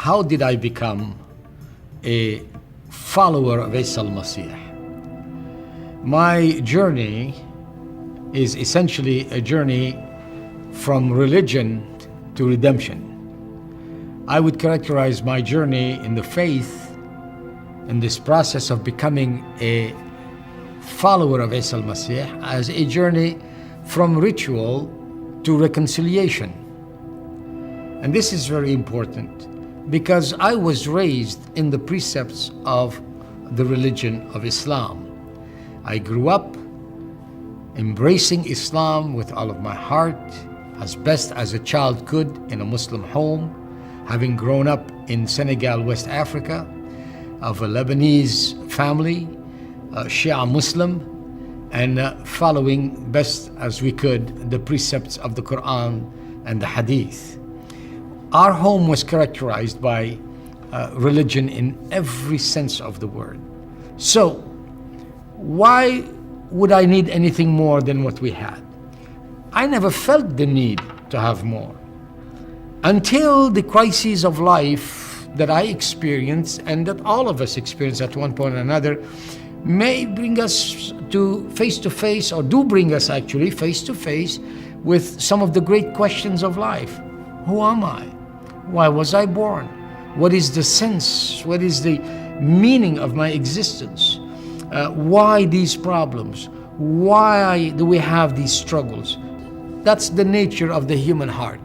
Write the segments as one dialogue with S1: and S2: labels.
S1: how did I become a follower of Isa al-Masih? My journey is essentially a journey from religion to redemption. I would characterize my journey in the faith, in this process of becoming a follower of Isa al-Masih, as a journey from ritual to reconciliation. And this is very important because I was raised in the precepts of the religion of Islam. I grew up embracing Islam with all of my heart, as best as a child could in a Muslim home, having grown up in Senegal, West Africa, of a Lebanese family, Shia Muslim, and following best as we could the precepts of the Quran and the Hadith. Our home was characterized by religion in every sense of the word. So, why would I need anything more than what we had? I never felt the need to have more until the crises of life that I experienced and that all of us experience at one point or another may bring us to face, or do bring us actually face to face with some of the great questions of life. Who am I? Why was I born? What is the sense? What is the meaning of my existence? Why these problems? Why do we have these struggles? That's the nature of the human heart,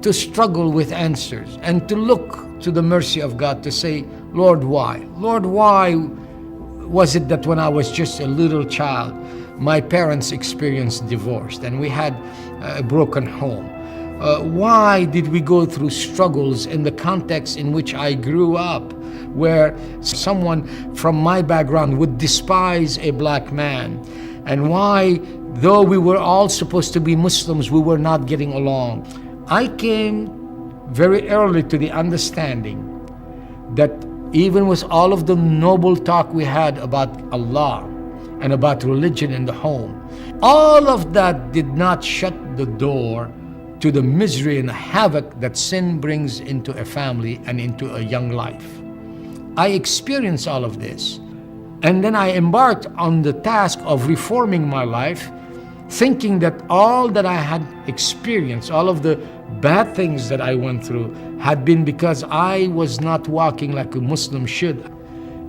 S1: to struggle with answers and to look to the mercy of God to say, Lord, why? Lord, why was it that when I was just a little child, my parents experienced divorce and we had a broken home? Why did we go through struggles in the context in which I grew up, where someone from my background would despise a black man? And why, though we were all supposed to be Muslims, we were not getting along? I came very early to the understanding that even with all of the noble talk we had about Allah and about religion in the home, all of that did not shut the door to the misery and havoc that sin brings into a family and into a young life. I experienced all of this, and then I embarked on the task of reforming my life, thinking that all that I had experienced, all of the bad things that I went through, had been because I was not walking like a Muslim should.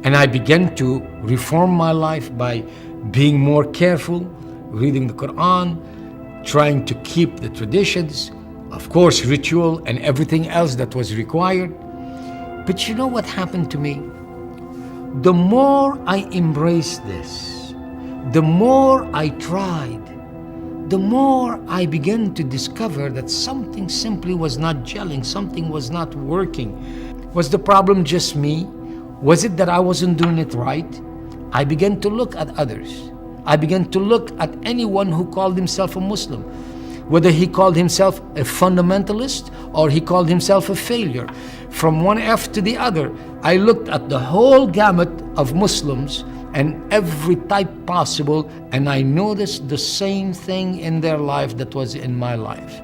S1: And I began to reform my life by being more careful, reading the Quran, trying to keep the traditions, of course, ritual and everything else that was required. But you know what happened to me? The more I embraced this, the more I tried, the more I began to discover that something simply was not gelling, something was not working. Was the problem just me? Was it that I wasn't doing it right? I began to look at others. I began to look at anyone who called himself a Muslim, whether he called himself a fundamentalist or he called himself a failure. From one F to the other, I looked at the whole gamut of Muslims and every type possible, and I noticed the same thing in their life that was in my life.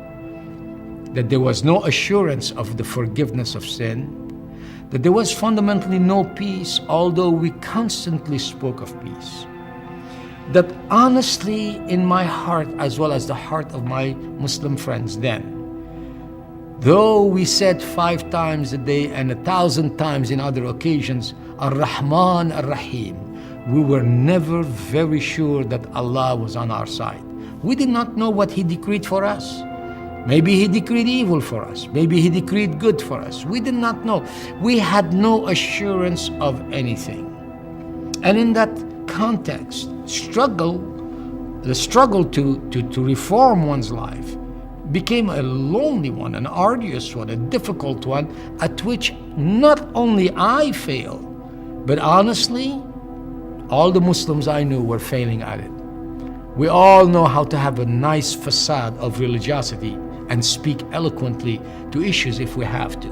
S1: That there was no assurance of the forgiveness of sin, that there was fundamentally no peace, although we constantly spoke of peace. That honestly, in my heart, as well as the heart of my Muslim friends then, though we said 5 times a day and 1,000 times in other occasions, Ar-Rahman Ar-Rahim, we were never very sure that Allah was on our side. We did not know what He decreed for us. Maybe He decreed evil for us. Maybe He decreed good for us. We did not know. We had no assurance of anything. And in that context, the struggle to reform one's life became a lonely one, an arduous one, a difficult one, at which not only I failed, but honestly, all the Muslims I knew were failing at it. We all know how to have a nice facade of religiosity and speak eloquently to issues if we have to.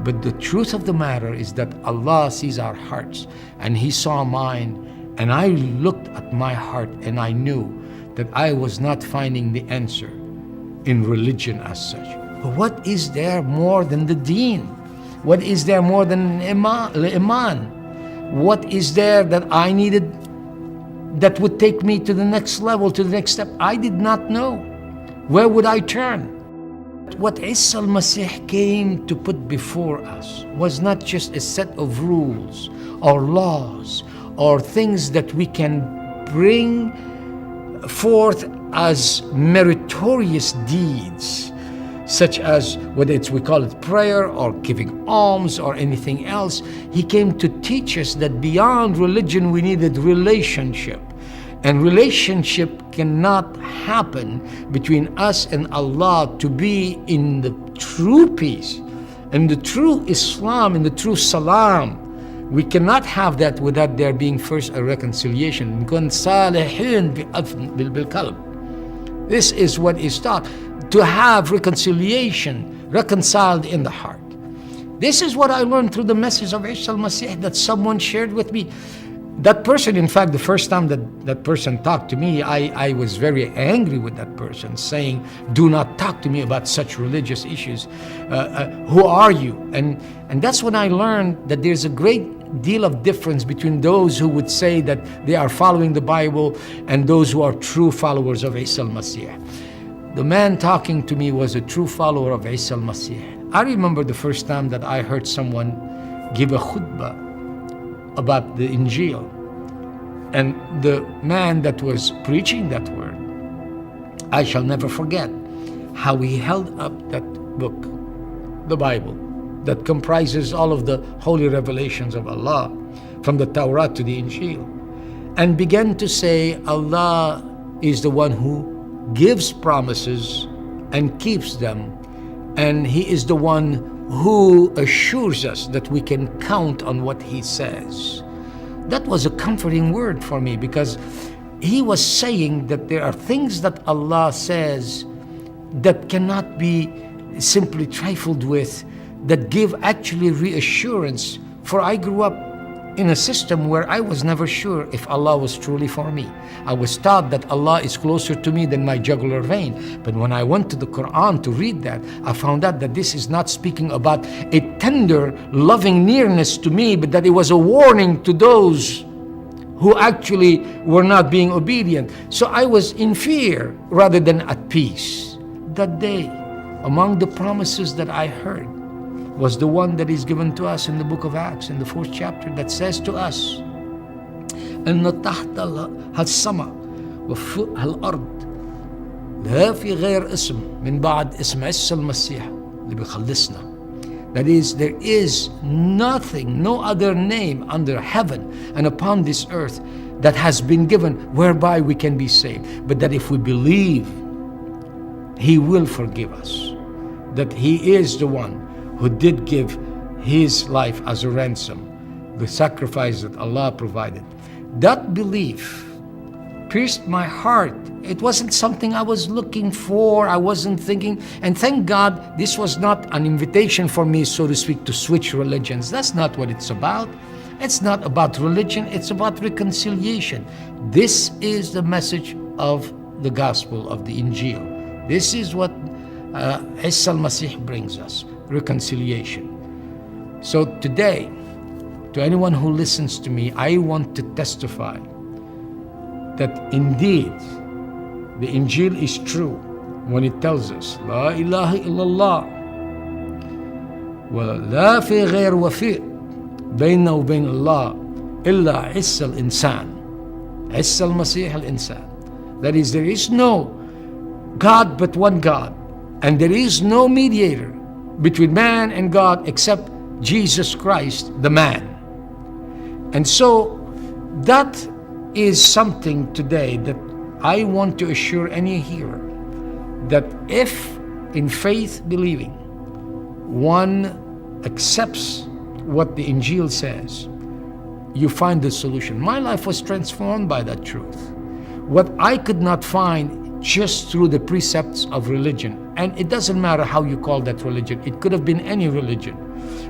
S1: But the truth of the matter is that Allah sees our hearts, and He saw mine, and I looked at my heart and I knew that I was not finding the answer in religion as such. But what is there more than the deen? What is there more than iman? What is there that I needed that would take me to the next level, to the next step? I did not know. Where would I turn? What Isa al-Masih came to put before us was not just a set of rules or laws or things that we can bring forth as meritorious deeds, such as whether we call it prayer or giving alms or anything else. He came to teach us that beyond religion we needed relationship. And relationship cannot happen between us and Allah to be in the true peace, in the true Islam, in the true Salam. We cannot have that without there being first a reconciliation. This is what is taught, to have reconciliation, reconciled in the heart. This is what I learned through the message of Isa al-Masih that someone shared with me. That person, in fact, the first time that person talked to me, I was very angry with that person, saying, do not talk to me about such religious issues. Who are you? And that's when I learned that there's a great deal of difference between those who would say that they are following the Bible and those who are true followers of Isa al-Masih. The man talking to me was a true follower of Isa al-Masih. I remember the first time that I heard someone give a khutbah about the Injil, and the man that was preaching that word, I shall never forget how he held up that book, the Bible, that comprises all of the holy revelations of Allah, from the Torah to the Injil, and began to say Allah is the one who gives promises and keeps them, and He is the one who assures us that we can count on what He says. That was a comforting word for me, because he was saying that there are things that Allah says that cannot be simply trifled with, that give actually reassurance. For I grew up in a system where I was never sure if Allah was truly for me. I was taught that Allah is closer to me than my jugular vein. But when I went to the Quran to read that, I found out that this is not speaking about a tender, loving nearness to me, but that it was a warning to those who actually were not being obedient. So I was in fear rather than at peace. That day, among the promises that I heard, was the one that is given to us in the book of Acts, in the 4th chapter, that says to us, إن تحت هالسماء وفوق هالأرض لا في غير اسم من بعد اسم عيسى المسيح اللي بيخلصنا. That is, there is nothing, no other name under heaven and upon this earth that has been given whereby we can be saved. But that if we believe, He will forgive us. That He is the one who did give His life as a ransom, the sacrifice that Allah provided. That belief pierced my heart. It wasn't something I was looking for. I wasn't thinking, and thank God this was not an invitation for me, so to speak, to switch religions. That's not what it's about. It's not about religion, it's about reconciliation. This is the message of the gospel of the Injil. This is what Isa al-Masih brings us, reconciliation. So today, to anyone who listens to me, I want to testify that indeed the Injil is true when it tells us La ilaha illallah wa la fi ghair wafi' bayna wa bayn Allah illa Isa al-insan, Isa al-Masih al-insan. That is, there is no God but one God, and there is no mediator between man and God except Jesus Christ, the man. And so that is something today that I want to assure any hearer, that if in faith believing one accepts what the Injil says, you find the solution. My life was transformed by that truth. What I could not find just through the precepts of religion, and it doesn't matter how you call that religion, it could have been any religion.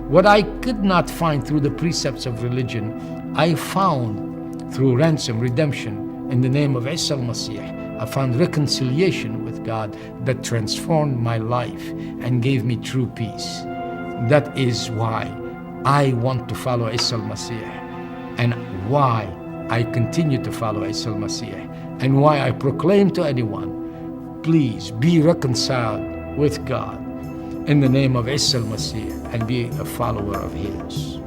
S1: What I could not find through the precepts of religion, I found through ransom, redemption, in the name of Isa al-Masih. I found reconciliation with God that transformed my life and gave me true peace. That is why I want to follow Isa al-Masih, and why I continue to follow Isa al-Masih, and why I proclaim to anyone, please be reconciled with God in the name of Isa al-Masih and be a follower of His.